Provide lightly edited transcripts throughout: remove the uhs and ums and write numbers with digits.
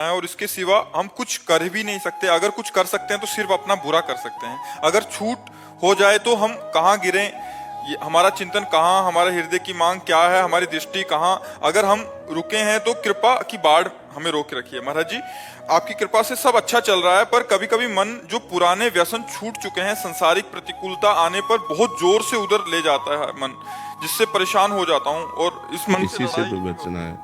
है और इसके सिवा हम कुछ कर भी नहीं सकते। अगर कुछ कर सकते हैं तो सिर्फ अपना बुरा कर सकते हैं। अगर छूट हो जाए तो हम कहाँ गिरे, ये हमारा चिंतन कहाँ, हमारे हृदय की मांग क्या है, हमारी दृष्टि कहाँ। अगर हम रुके हैं तो कृपा की बाढ़ हमें रोक रखिए। महाराज जी, आपकी कृपा से सब अच्छा चल रहा है, पर कभी कभी मन जो पुराने व्यसन छूट चुके हैं, संसारिक प्रतिकूलता आने पर बहुत जोर से उधर ले जाता है मन, जिससे परेशान हो जाता हूँ। और इस मन इसी से तो बचना है,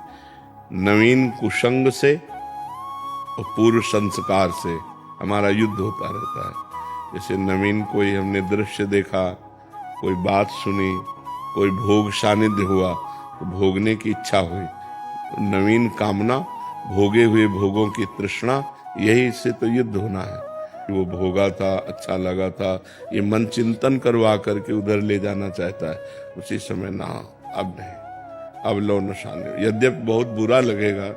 नवीन कुसंग से और पूर्व संस्कार से हमारा युद्ध होता रहता है। जैसे नवीन कोई हमने दृश्य देखा, कोई बात सुनी, कोई भोग सानिध्य हुआ तो भोगने की इच्छा हुई, नवीन कामना, भोगे हुए भोगों की तृष्णा, यही से तो युद्ध होना है। वो भोगा था, अच्छा लगा था, ये मन चिंतन करवा करके उधर ले जाना चाहता है। उसी समय ना, अब नहीं, अब लो नशाने। यद्यपि बहुत बुरा लगेगा,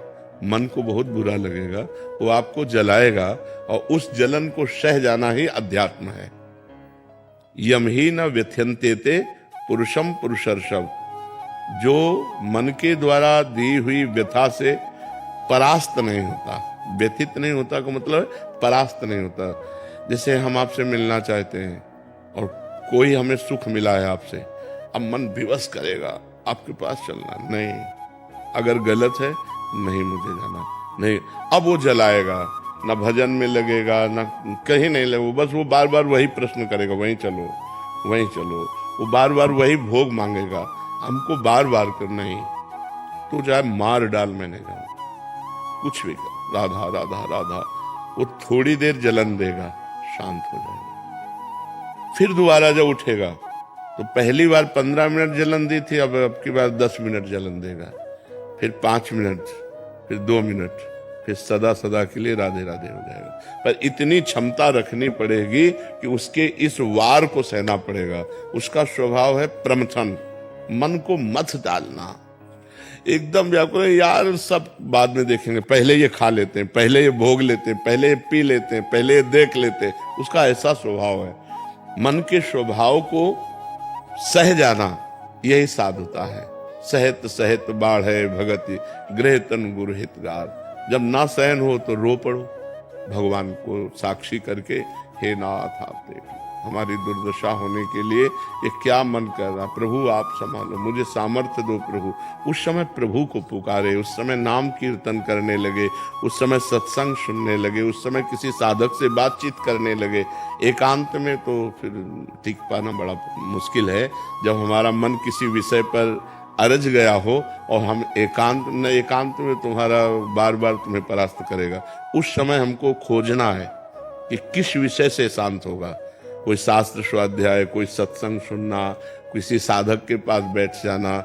मन को बहुत बुरा लगेगा, वो आपको जलाएगा, और उस जलन को सह जाना ही अध्यात्म है। यम ही न व्यथ्यन्ते ते पुरुषम पुरुषर्षभ। जो मन के द्वारा दी हुई व्यथा से परास्त नहीं होता, व्यथित नहीं होता का मतलब परास्त नहीं होता। जैसे हम आपसे मिलना चाहते हैं और कोई हमें सुख मिला है आपसे, अब मन विवश करेगा आपके पास चलना नहीं, अगर गलत है नहीं मुझे जाना नहीं, अब वो जलाएगा, ना भजन में लगेगा, ना कहीं नहीं लगेगा, बस वो बार बार वही प्रश्न करेगा, वहीं चलो वहीं चलो, वो बार बार वही भोग मांगेगा, हमको बार बार करना ही। तो चाहे मार डाल, मैंने कहा कुछ भी कर, राधा राधा राधा, वो थोड़ी देर जलन देगा, शांत हो जाएगा। फिर दोबारा जब उठेगा तो पहली बार 15 मिनट जलन दी थी, अब की बार 10 मिनट जलन देगा, फिर 5 मिनट, फिर 2 मिनट, फिर सदा सदा के लिए राधे राधे हो जाएगा। पर इतनी क्षमता रखनी पड़ेगी कि उसके इस वार को सहना पड़ेगा। उसका स्वभाव है प्रमथन, मन को मत डालना, एकदम व्याकुल यार, सब बाद में देखेंगे, पहले ये खा लेते हैं, पहले ये भोग लेते हैं, पहले ये पी लेते हैं, पहले ये देख लेते हैं। उसका ऐसा स्वभाव है। मन के स्वभाव को सह जाना यही साधुता है। सहत सहत बाढ़े भगति, गृह तन गुरु हितगार। जब ना सहन हो तो रो पड़ो, भगवान को साक्षी करके, हे नाथ आप देख, हमारी दुर्दशा होने के लिए ये क्या मन कर रहा, प्रभु आप संभालो, मुझे सामर्थ्य दो प्रभु। उस समय प्रभु को पुकारे, उस समय नाम कीर्तन करने लगे, उस समय सत्संग सुनने लगे, उस समय किसी साधक से बातचीत करने लगे। एकांत में तो फिर टिक पाना बड़ा मुश्किल है। जब हमारा मन किसी विषय पर अरज गया हो और हम एकांत में तुम्हारा बार बार तुम्हें परास्त करेगा, उस समय हमको खोजना है कि किस विषय से शांत होगा। कोई शास्त्र स्वाध्याय, कोई सत्संग सुनना, किसी साधक के पास बैठ जाना,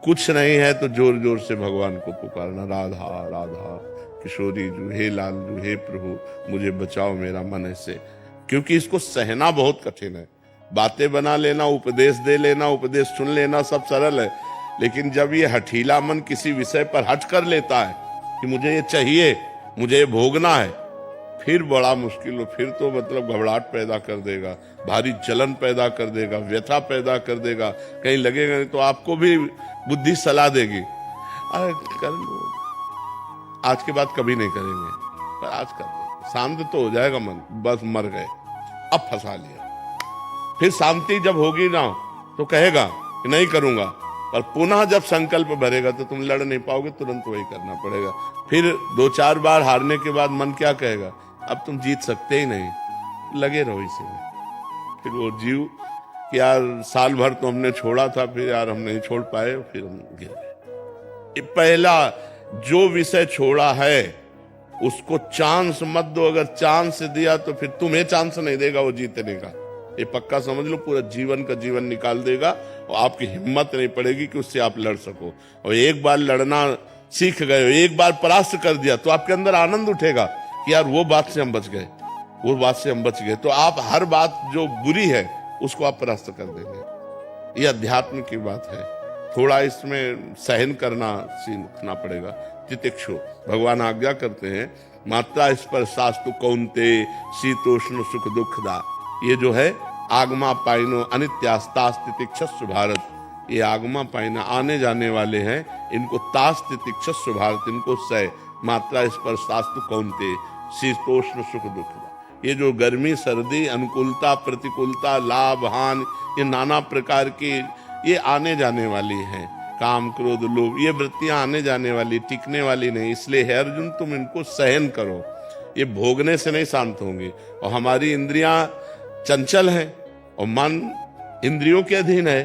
कुछ नहीं है तो जोर जोर से भगवान को पुकारना, राधा राधा किशोरी जू, हे लाल जू, हे प्रभु मुझे बचाओ, मेरा मन ऐसे। क्योंकि इसको सहना बहुत कठिन है। बातें बना लेना, उपदेश दे लेना, उपदेश सुन लेना सब सरल है, लेकिन जब ये हठीला मन किसी विषय पर हट कर लेता है कि मुझे ये चाहिए, मुझे ये भोगना है, फिर बड़ा मुश्किल हो। फिर तो मतलब घबराहट पैदा कर देगा, भारी जलन पैदा कर देगा, व्यथा पैदा कर देगा, कहीं लगेगा नहीं तो आपको भी बुद्धि सलाह देगी, अरे कर लो, आज के बाद कभी नहीं करेंगे, पर आज कर देंगे, शांत तो हो जाएगा मन, बस मर गए, अब फंसा लिया। फिर शांति जब होगी ना तो कहेगा कि नहीं करूंगा, पर पुनः जब संकल्प भरेगा तो तुम लड़ नहीं पाओगे, तुरंत वही करना पड़ेगा। फिर 2-4 बार हारने के बाद मन क्या कहेगा, अब तुम जीत सकते ही नहीं, लगे रहो इसी में। फिर वो जीव कि यार साल भर तो हमने छोड़ा था, फिर यार हम नहीं छोड़ पाए, फिर हम गिर गए। पहला जो विषय छोड़ा है उसको चांस मत दो, अगर चांस दिया तो फिर तुम्हें चांस नहीं देगा वो जीतने का, ये पक्का समझ लो। पूरा जीवन का जीवन निकाल देगा और आपकी हिम्मत नहीं पड़ेगी कि उससे आप लड़ सको। और एक बार लड़ना सीख गए, एक बार परास्त कर दिया तो आपके अंदर आनंद उठेगा कि यार वो बात से हम बच गए, वो बात से हम बच गए। तो आप हर बात जो बुरी है उसको आप परास्त कर देंगे। ये अध्यात्म की बात है। थोड़ा इसमें सहन करना सीखना पड़ेगा। तितिक्षु भगवान आज्ञा करते हैं, मात्रा स्पर्शास्तु कौन्ते शीतोष्ण सुख दुखदा। ये जो है आगमा पाइनो अनित्यास्तास तितिक्षस्व भारत, ये आगमा पाइना आने जाने वाले हैं, इनको तास तितिक्षस्व भारत, इनको सह। मात्रा स्पर्शास्तु कौन्ते शीतोष्ण सुख दुख। ये जो गर्मी सर्दी अनुकूलता प्रतिकूलता लाभ हानि ये नाना प्रकार की ये आने जाने वाली हैं, काम क्रोध लोभ ये वृत्तियां आने जाने वाली टिकने वाली नहीं। इसलिए हे अर्जुन तुम इनको सहन करो, ये भोगने से नहीं शांत होंगे। और हमारी इंद्रियां चंचल हैं और मन इंद्रियों के अधीन है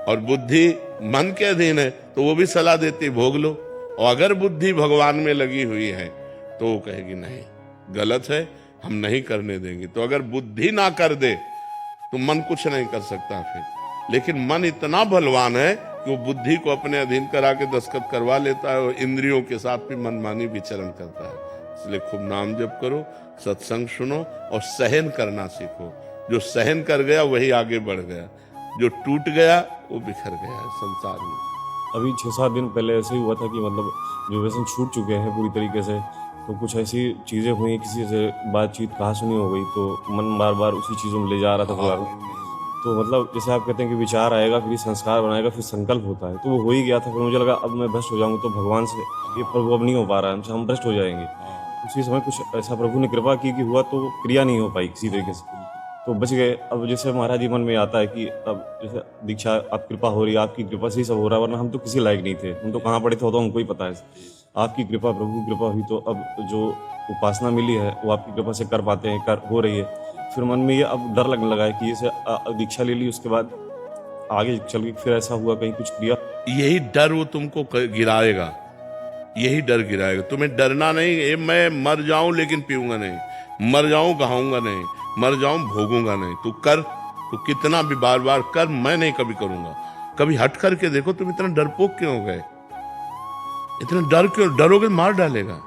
और बुद्धि मन के अधीन है, तो वो भी सलाह देती भोग लो। और अगर बुद्धि भगवान में लगी हुई है तो वो कहेगी नहीं गलत है, हम नहीं करने देंगे। तो अगर बुद्धि ना कर दे तो मन कुछ नहीं कर सकता फिर। लेकिन मन इतना बलवान है कि वो बुद्धि को अपने अधीन करा के दस्तखत करवा लेता है और इंद्रियों के साथ भी मनमानी विचरण करता है। इसलिए खूब नाम जप करो, सत्संग सुनो और सहन करना सीखो। जो सहन कर गया वही आगे बढ़ गया, जो टूट गया वो बिखर गया संसार में। अभी 6-7 दिन पहले ऐसे ही हुआ था कि मतलब जो व्यसन छूट चुके हैं पूरी तरीके से, तो कुछ ऐसी चीज़ें हुई, किसी से बातचीत कहा सुनी हो गई, तो मन बार बार उसी चीज़ों में ले जा रहा था पूरा। तो मतलब जैसे आप कहते हैं कि विचार आएगा फिर संस्कार बनाएगा फिर संकल्प होता है, तो वो हो ही गया था। फिर मुझे लगा अब मैं भ्रष्ट हो जाऊंगा तो भगवान से ये प्रभु अब नहीं हो पा रहा है हमसे, हम भ्रष्ट हो जाएंगे। उसी समय कुछ ऐसा प्रभु ने कृपा की कि हुआ तो क्रिया नहीं हो पाई किसी तरीके से, तो बच गए। अब जैसे महाराज जी मन में आता है कि अब जैसे दीक्षा आप कृपा हो रही है, आपकी कृपा से ही सब हो रहा है, वरना हम तो किसी लायक नहीं थे, हम तो कहाँ पड़े थे तो हमको ही पता है। आपकी कृपा प्रभु कृपा हुई तो अब जो उपासना मिली है वो आपकी कृपा से कर पाते हैं, कर हो रही है। फिर मन में ये अब डर लगने लगा है कि जैसे दीक्षा ले ली उसके बाद आगे चल के फिर ऐसा हुआ कहीं कुछ क्रिया। यही डर वो तुमको गिराएगा, यही डर गिराएगा। तुम्हें डरना नहीं है मैं मर जाऊं लेकिन पीऊंगा नहीं, मर जाऊं गहाऊंगा नहीं, मर जाऊं भोगूंगा नहीं। तू कर, तू कितना भी बार बार कर, मैं नहीं कभी करूंगा। कभी हट करके देखो तुम इतना डरपोक क्यों हो गए, इतना डर क्यों, डरोगे मार डालेगा।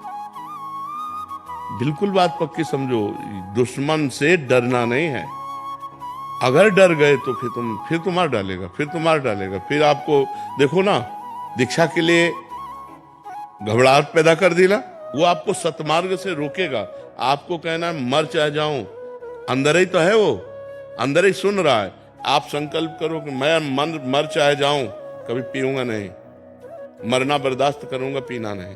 बिल्कुल बात पक्की समझो, दुश्मन से डरना नहीं है। अगर डर गए तो फिर तो मार डालेगा, फिर तो मार डालेगा। फिर आपको देखो ना, दीक्षा के लिए घबराहट पैदा कर दी ना, वो आपको सतमार्ग से रोकेगा। आपको कहना है मर चाहे जाऊं, अंदर ही तो है वो, अंदर ही सुन रहा है। आप संकल्प करो कि मैं मर चाहे जाऊं, कभी पीऊंगा नहीं, मरना बर्दाश्त करूंगा, पीना नहीं,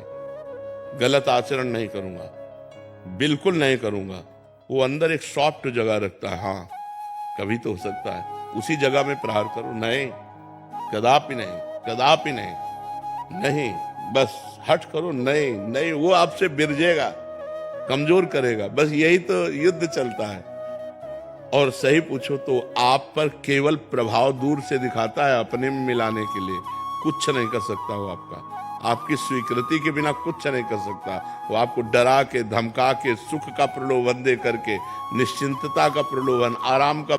गलत आचरण नहीं करूंगा, बिल्कुल नहीं करूंगा। वो अंदर एक सॉफ्ट जगह रखता है, हाँ कभी तो हो सकता है, उसी जगह में प्रहार करो। नहीं, कदापि नहीं, कदापि नहीं, नहीं, बस हट करो। नहीं नहीं, वो आपसे बिरजेगा, कमजोर करेगा। बस यही तो युद्ध चलता है। और सही पूछो तो आप पर केवल प्रभाव दूर से दिखाता है, अपने में मिलाने के लिए कुछ नहीं कर सकता वो आपकी स्वीकृति के बिना कुछ नहीं कर सकता। वो आपको डरा के धमका के सुख का प्रलोभन दे करके, निश्चिंतता का प्रलोभन, आराम का